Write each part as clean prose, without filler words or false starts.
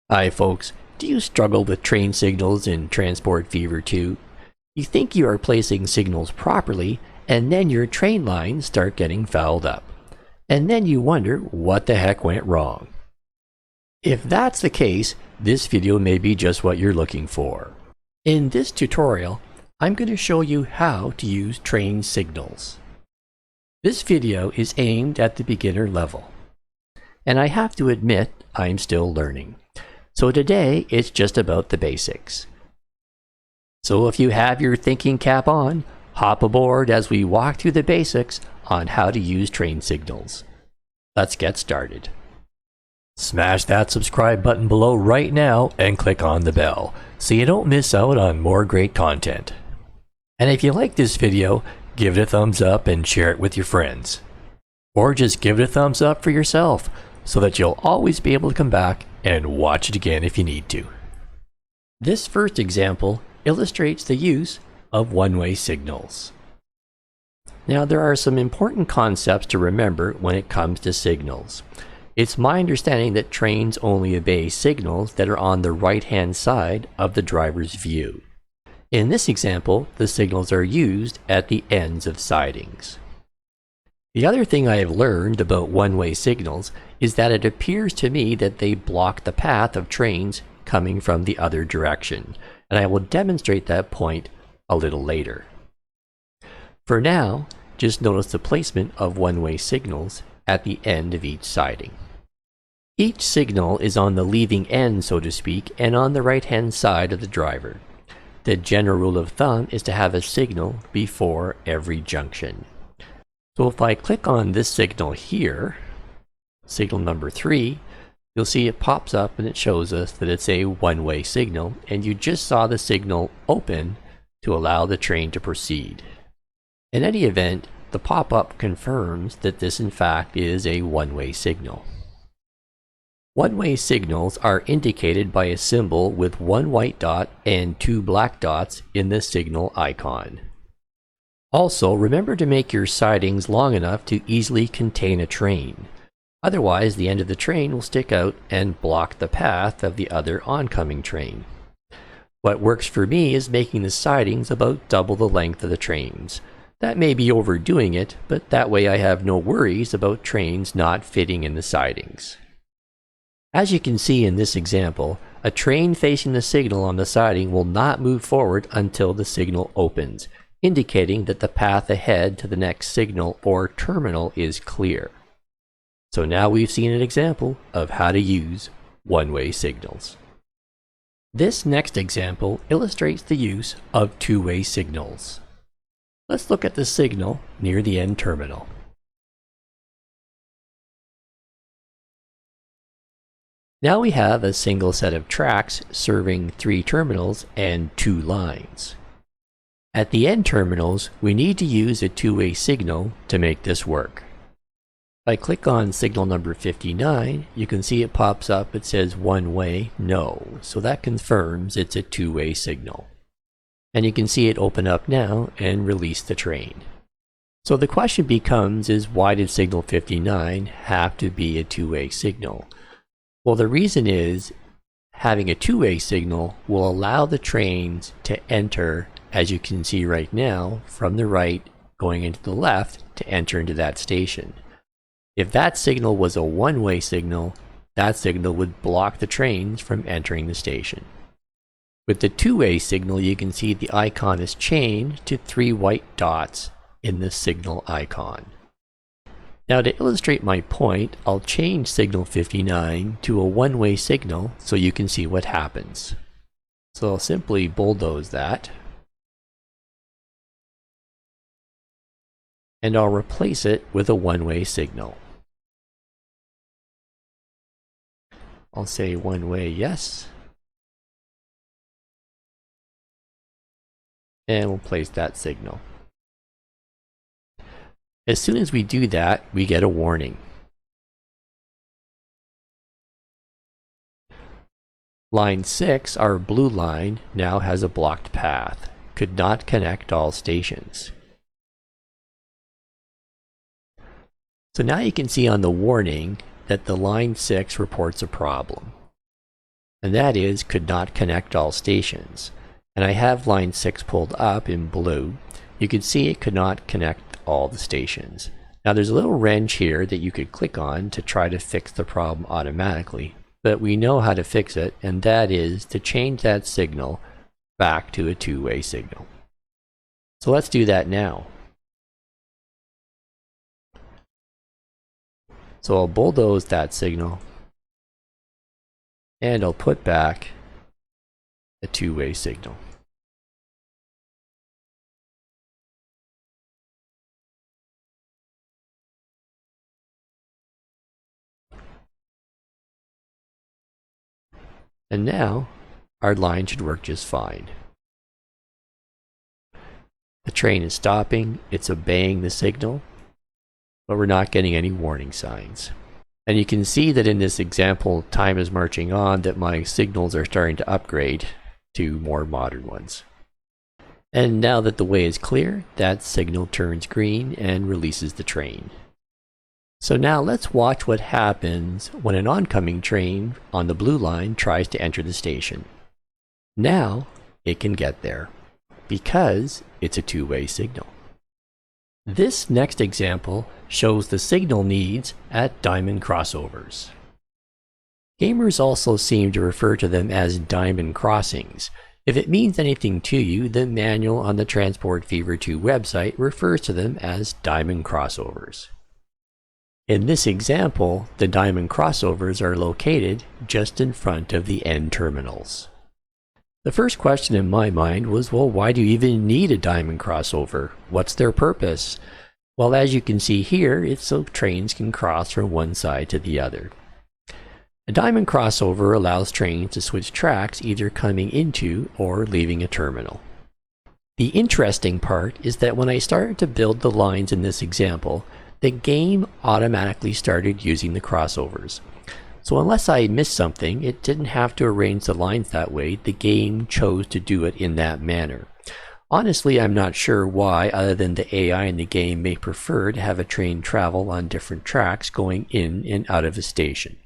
Hi folks, do you struggle with train signals in transport fever too? You think you are placing signals properly, and then your train lines start getting fouled up. And then you wonder what the heck went wrong. If that's the case, this video may be just what you're looking for. In this tutorial, I'm going to show you how to use train signals. This video is aimed at the beginner level. And I have to admit, I'm still learning. So today, it's just about the basics. So if you have your thinking cap on, hop aboard as we walk through the basics on how to use train signals. Let's get started. Smash that subscribe button below right now and click on the bell so you don't miss out on more great content. And if you like this video, give it a thumbs up and share it with your friends. Or just give it a thumbs up for yourself so that you'll always be able to come back and watch it again if you need to. This first example illustrates the use of one-way signals. Now there are some important concepts to remember when it comes to signals. It's my understanding that trains only obey signals that are on the right-hand side of the driver's view. In this example, the signals are used at the ends of sidings. The other thing I have learned about one-way signals is that it appears to me that they block the path of trains coming from the other direction, and I will demonstrate that point a little later. For now, just notice the placement of one-way signals at the end of each siding. Each signal is on the leaving end, so to speak, and on the right-hand side of the driver. The general rule of thumb is to have a signal before every junction. So if I click on this signal here, signal number 3, you'll see it pops up and it shows us that it's a one-way signal, and you just saw the signal open to allow the train to proceed. In any event, the pop-up confirms that this in fact is a one-way signal. One-way signals are indicated by a symbol with one white dot and two black dots in the signal icon. Also, remember to make your sidings long enough to easily contain a train. Otherwise, the end of the train will stick out and block the path of the other oncoming train. What works for me is making the sidings about double the length of the trains. That may be overdoing it, but that way I have no worries about trains not fitting in the sidings. As you can see in this example, a train facing the signal on the siding will not move forward until the signal opens, indicating that the path ahead to the next signal or terminal is clear. So now we've seen an example of how to use one-way signals. This next example illustrates the use of two-way signals. Let's look at the signal near the end terminal. Now we have a single set of tracks serving 3 terminals and 2 lines. At the end terminals, we need to use a two-way signal to make this work. If I click on signal number 59, you can see it pops up. It says one way, no. So that confirms it's a two-way signal. And you can see it open up now and release the train. So the question becomes is why did signal 59 have to be a two-way signal? Well, the reason is having a two-way signal will allow the trains to enter, as you can see right now, from the right going into the left to enter into that station. If that signal was a one-way signal, that signal would block the trains from entering the station. With the two-way signal, you can see the icon is changed to 3 white dots in the signal icon. Now to illustrate my point, I'll change signal 59 to a one-way signal so you can see what happens. So I'll simply bulldoze that. And I'll replace it with a one-way signal. I'll say one-way yes. And we'll place that signal. As soon as we do that, we get a warning. Line 6, our blue line, now has a blocked path. Could not connect all stations. So now you can see on the warning that the line 6 reports a problem. and that is could not connect all stations. And I have line 6 pulled up in blue. You can see it could not connect all the stations. Now there's a little wrench here that you could click on to try to fix the problem automatically, but we know how to fix it, and that is to change that signal back to a two-way signal. So let's do that now. So I'll bulldoze that signal, and I'll put back a two-way signal. And now our line should work just fine. The train is stopping, it's obeying the signal, but we're not getting any warning signs. And you can see that in this example, time is marching on, that my signals are starting to upgrade to more modern ones. And now that the way is clear, that signal turns green and releases the train. So now let's watch what happens when an oncoming train on the blue line tries to enter the station. Now it can get there because it's a two-way signal. This next example shows the signal needs at diamond crossovers. Gamers also seem to refer to them as diamond crossings. If it means anything to you, the manual on the Transport Fever 2 website refers to them as diamond crossovers. In this example, the diamond crossovers are located just in front of the end terminals. The first question in my mind was, well, why do you even need a diamond crossover? What's their purpose? Well, as you can see here, it's so trains can cross from one side to the other. A diamond crossover allows trains to switch tracks either coming into or leaving a terminal. The interesting part is that when I started to build the lines in this example, the game automatically started using the crossovers. So unless I missed something, it didn't have to arrange the lines that way. The game chose to do it in that manner. Honestly, I'm not sure why, other than the AI in the game may prefer to have a train travel on different tracks going in and out of a station.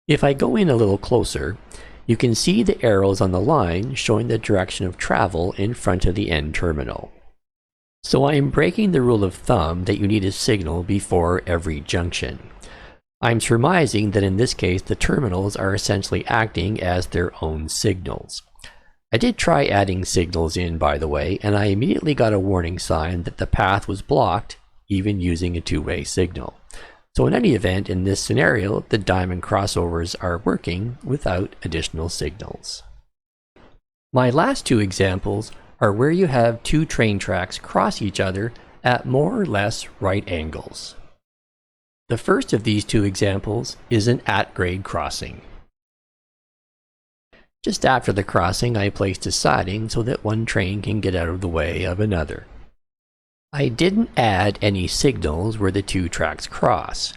If I go in a little closer, you can see the arrows on the line showing the direction of travel in front of the end terminal. So I am breaking the rule of thumb that you need a signal before every junction. I'm surmising that in this case the terminals are essentially acting as their own signals. I did try adding signals in, by the way, and I immediately got a warning sign that the path was blocked even using a two-way signal. So in any event, in this scenario, the diamond crossovers are working without additional signals. My last two examples are where you have two train tracks cross each other at more or less right angles. The first of these two examples is an at-grade crossing. Just after the crossing, I placed a siding so that one train can get out of the way of another. I didn't add any signals where the two tracks cross.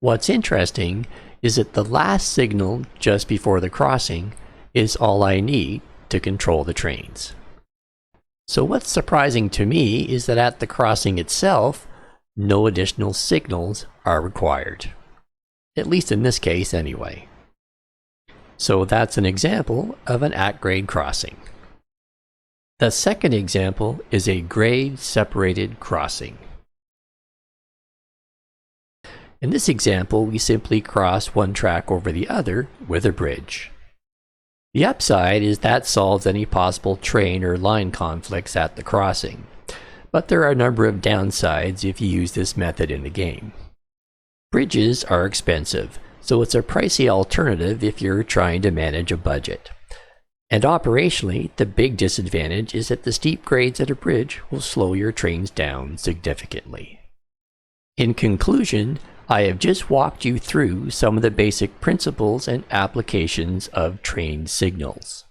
What's interesting is that the last signal just before the crossing is all I need to control the trains. So what's surprising to me is that at the crossing itself, no additional signals are required. At least in this case anyway. So that's an example of an at-grade crossing. The second example is a grade-separated crossing. In this example, we simply cross one track over the other with a bridge. The upside is that solves any possible train or line conflicts at the crossing, but there are a number of downsides if you use this method in the game. Bridges are expensive, so it's a pricey alternative if you're trying to manage a budget. And operationally, the big disadvantage is that the steep grades at a bridge will slow your trains down significantly. In conclusion, I have just walked you through some of the basic principles and applications of train signals.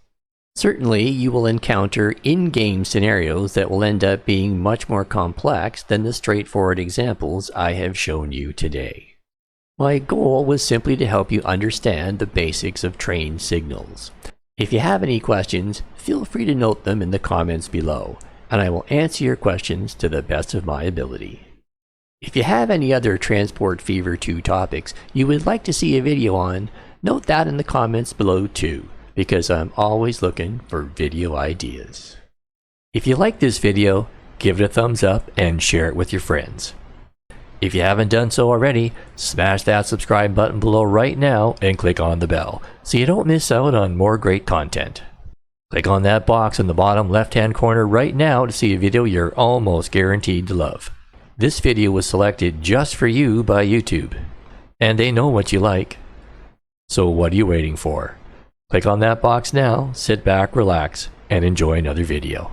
Certainly, you will encounter in-game scenarios that will end up being much more complex than the straightforward examples I have shown you today. My goal was simply to help you understand the basics of train signals. If you have any questions, feel free to note them in the comments below, and I will answer your questions to the best of my ability. If you have any other Transport Fever 2 topics you would like to see a video on, Note that in the comments below too, because I'm always looking for video ideas. If you like this video, give it a thumbs up and share it with your friends. If you haven't done so already, smash that subscribe button below right now and click on the bell so you don't miss out on more great content. Click on that box in the bottom left-hand corner right now to see a video you're almost guaranteed to love. This video was selected just for you by YouTube, and they know what you like. So what are you waiting for? Click on that box now, sit back, relax, and enjoy another video.